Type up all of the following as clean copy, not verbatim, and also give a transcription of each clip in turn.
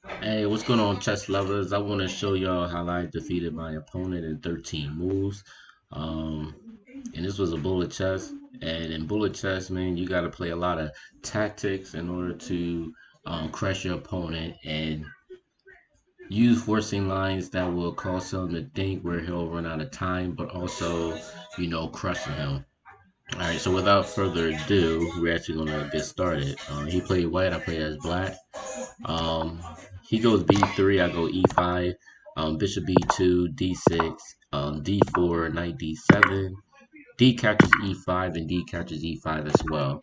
Hey, what's going on, chess lovers? I want to show y'all how I defeated my opponent in 13 moves. Um, and this was a bullet chess. And in bullet chess, man, you got to play a lot of tactics in order to crush your opponent and use forcing lines that will cause him to think where he'll run out of time, but also, crushing him. All right, so without further ado, we're actually going to get started. He played white, I played as black. Um, he goes b3, I go e5, bishop b2, d6, d4, knight d7, d catches e5, and d catches e5 as well.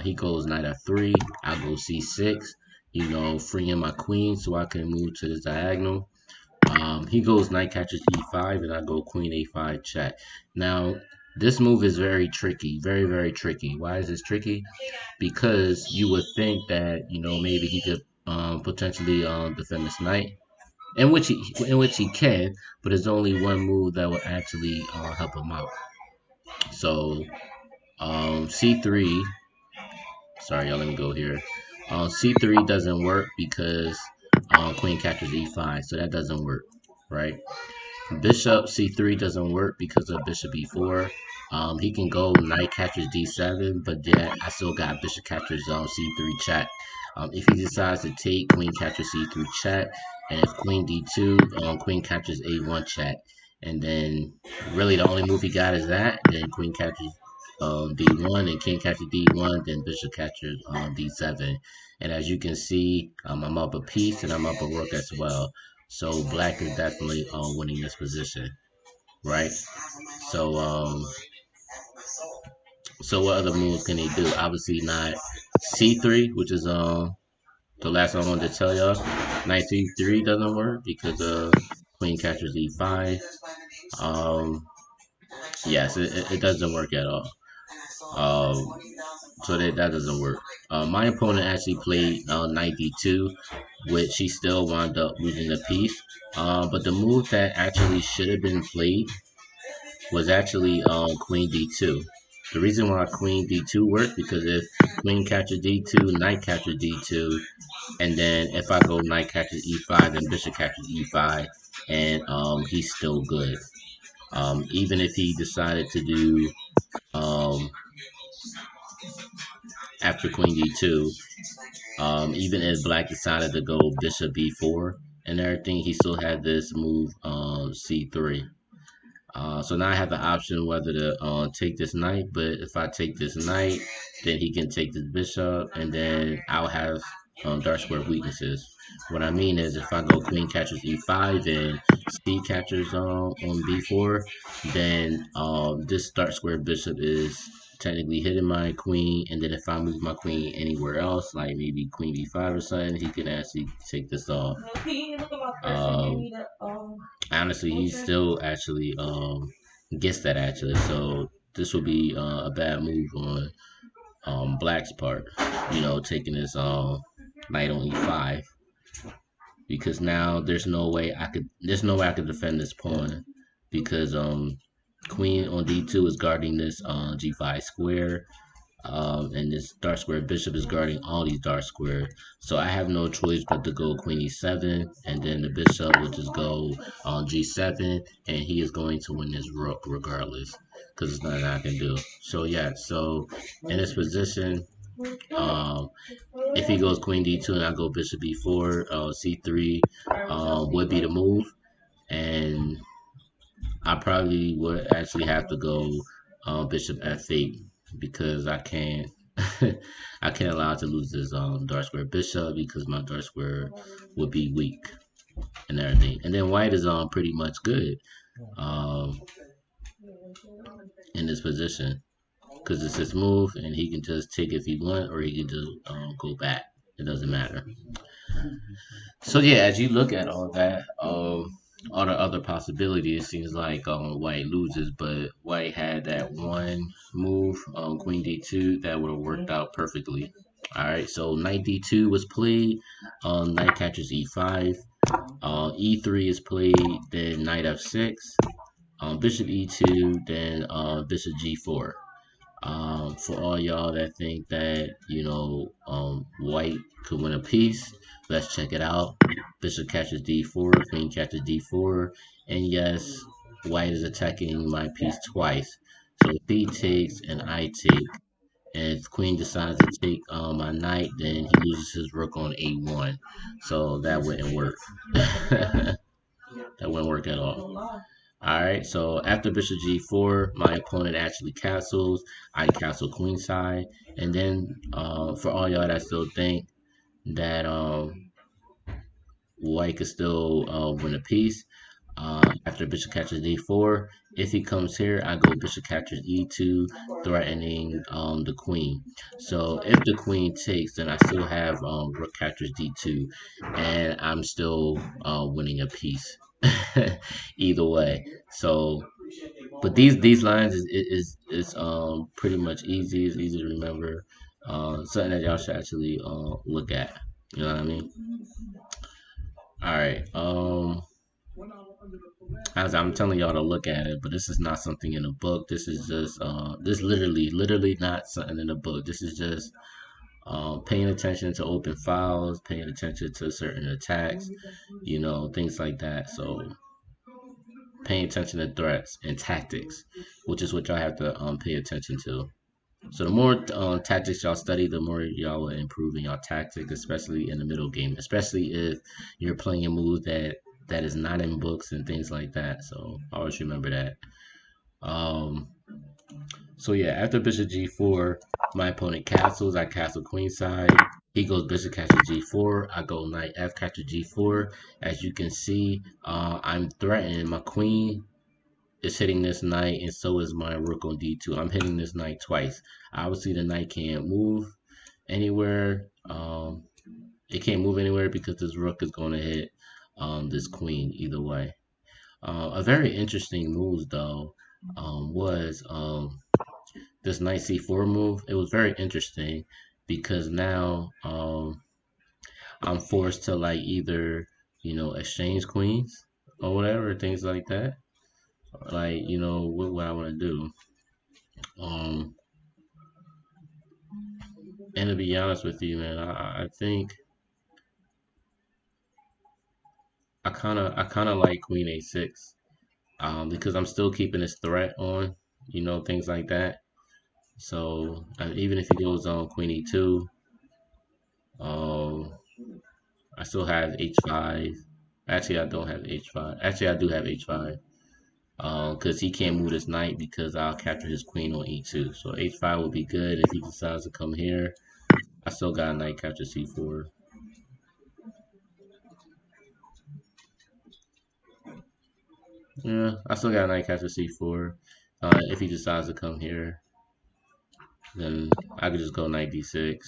He goes knight f3, I go c6, freeing my queen so I can move to the diagonal. He goes knight catches e5, and I go queen a5 check. Now, this move is very tricky, very, very tricky. Why is this tricky? Because you would think that maybe he could potentially defend this knight, in which he can, but there's only one move that will actually help him out. So c3. Sorry, y'all. Let me go here. C3 doesn't work because queen captures e5, so that doesn't work, right? Bishop c3 doesn't work because of bishop e4. He can go knight catches d7, but then I still got bishop catches c3 check. If he decides to take, queen catches c3 check, and if queen d2, queen catches a1 check. And then really the only move he got is that. Then queen catches d1, and king catches d1, then bishop catches d7. And as you can see, I'm up a piece and I'm up a rook as well. So black is definitely winning this position, right? So so what other moves can he do? Obviously not c3, which is the last one I wanted to tell y'all. Knight c3 doesn't work because queen catches e5. Um, yes, it doesn't work at all. Um, so that doesn't work. My opponent actually played knight d2, which he still wound up losing the piece. But the move that actually should have been played was actually queen d2. The reason why queen d2 worked because if queen catches d2, knight catches d2, and then if I go knight catches e5, then bishop catches e5, and he's still good. Even if he decided to do um, after queen d2, even if black decided to go bishop b4 and everything, he still had this move c3. So now I have the option whether to take this knight, but if I take this knight, then he can take this bishop, and then I'll have dark square weaknesses. What I mean is if I go queen catches e5 and c catches on b4, then this dark square bishop is technically hitting my queen, and then if I move my queen anywhere else, like maybe queen b5 or something, he can actually take this off. Um, Honestly, he still actually gets that actually. So this will be a bad move on Black's part. Taking his knight on e5 because now there's no way I could defend this pawn because queen on d2 is guarding this g5 square. And this dark square bishop is guarding all these dark squares. So I have no choice but to go queen e7, and then the bishop will just go on g7, and he is going to win this rook regardless, because there's nothing I can do. So yeah, so in this position, um, if he goes queen d2 and I go bishop b4, c3 would be the move, and I probably would actually have to go bishop f8 because I can't I can't allow to lose this dark square bishop because my dark square would be weak and everything. And then white is pretty much good um in this position because it's his move and he can just take if he want or he can just go back. It doesn't matter. So yeah, as you look at all the other possibilities, it seems like White loses, but White had that one move, Queen D2, that would have worked out perfectly. All right, so Knight D2 was played, Knight catches E5, E3 is played, then Knight F6, Bishop E2, then Bishop G4. For all y'all that think that white could win a piece, let's check it out. Bishop catches d4, queen catches d4, and yes, white is attacking my piece twice. So if he takes and I take, and if queen decides to take my knight, then he loses his rook on a1. So that wouldn't work. That wouldn't work at all. Alright, so after bishop g4, my opponent actually castles. I castle queenside. And then for all y'all that still think that white could still win a piece, after bishop catches d4, if he comes here, I go bishop catches e2, threatening the queen. So if the queen takes, then I still have rook catches d2, and I'm still winning a piece. Either way. So but these lines is pretty much easy. It's easy to remember. Something that y'all should actually look at. You know what I mean? All right. As I'm telling y'all to look at it, but this is not something in a book. This is just this literally not something in a book. This is just paying attention to open files, paying attention to certain attacks, things like that. So paying attention to threats and tactics, which is what y'all have to pay attention to. So the more tactics y'all study, the more y'all will improve in y'all tactics, especially in the middle game, especially if you're playing a move that is not in books and things like that. So always remember that. Um, so yeah, after bishop g4, my opponent castles. I castle queenside. He goes bishop catches g4. I go knight f catches g4. As you can see, I'm threatening my queen is hitting this knight, and so is my rook on d2. I'm hitting this knight twice. Obviously, the knight can't move anywhere. It can't move anywhere because this rook is going to hit this queen either way. A very interesting move, though, was this knight c4 move. It was very interesting because now I'm forced to like either exchange queens or whatever, things like that. Like what I want to do. Um, and to be honest with you, man, I think I kind of like Queen A6, because I'm still keeping this threat on, things like that. So even if he goes on Queen E2, um, I still have H5. Actually, I don't have H5. Actually, I do have H5. Because he can't move this knight because I'll capture his queen on E2. So H5 will be good if he decides to come here. I still got knight capture C4. Yeah, I still got knight capture C4. If he decides to come here, then I could just go knight D6.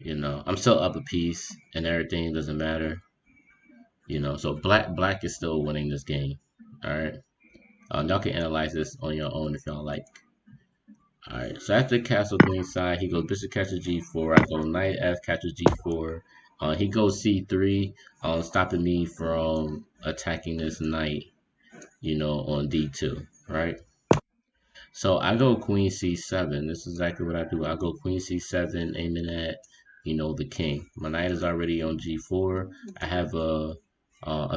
I'm still up a piece and everything doesn't matter. So black is still winning this game. All right. Y'all can analyze this on your own if y'all like. All right. So after castle queen side, he goes bishop catches G4. I go knight F catches G4. He goes C3, stopping me from attacking this knight. On D2. Right. So I go queen c7. This is exactly what I do. I go queen c7, aiming at, the king. My knight is already on g4. I have a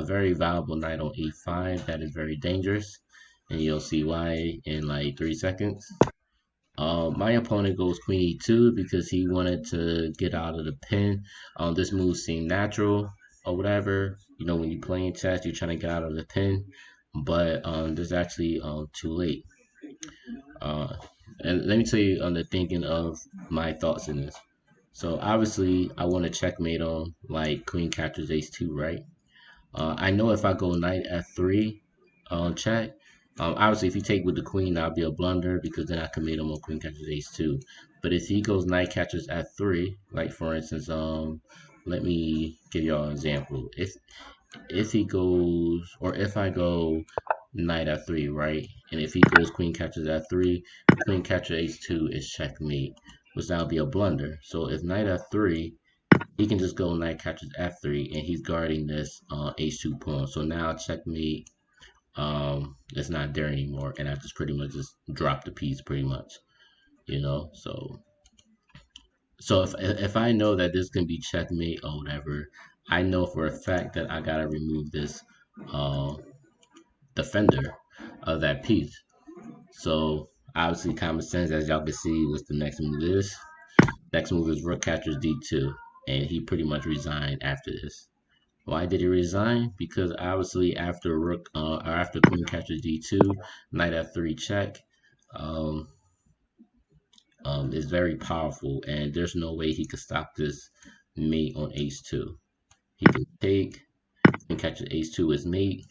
very valuable knight on e5 that is very dangerous, and you'll see why in like 3 seconds. My opponent goes queen e2 because he wanted to get out of the pin. This move seemed natural or whatever. When you're playing chess, you're trying to get out of the pin, but this is actually too late. Uh, and let me tell you on the thinking of my thoughts in this. So obviously, I want to checkmate on like queen captures ace 2, right? I know if I go knight f3 on check, obviously if you take with the queen, that'll be a blunder because then I can mate him on queen captures ace 2. But if he goes knight captures f3, like for instance, let me give y'all an example. If he goes, or if I go knight f3, right? And if he goes queen captures f3, queen capture h2 is checkmate, which that'll be a blunder. So if knight f3, he can just go knight captures f3, and he's guarding this h2 pawn. So now checkmate, it's not there anymore, and I just pretty much just drop the piece pretty much. So if I know that this can be checkmate or whatever, I know for a fact that I gotta remove this uh defender of that piece. So obviously common sense, as y'all can see, what's the next move is. Next move is rook captures d2, and he pretty much resigned after this. Why did he resign? Because obviously after rook or after queen captures d2, knight f3 check, um, is very powerful, and there's no way he could stop this mate on ace2. He can take and catches ace2 is mate,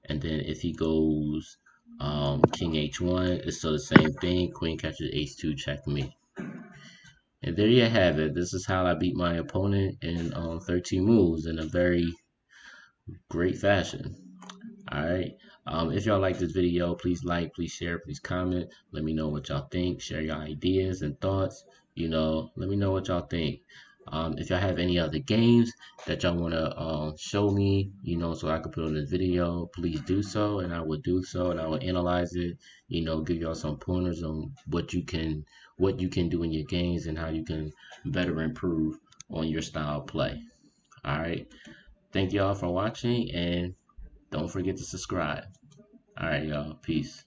and then if he goes king h1, it's still the same thing. Queen catches ace2 checkmate. And there you have it. This is how I beat my opponent in 13 moves in a very great fashion. All right. If y'all like this video, please like, please share, please comment. Let me know what y'all think. Share your ideas and thoughts. Let me know what y'all think. If y'all have any other games that y'all want to show me, so I can put on this video, please do so, and I will do so, and I will analyze it. Give y'all some pointers on what you can do in your games and how you can better improve on your style of play. All right. Thank y'all for watching, and don't forget to subscribe. All right, y'all. Peace.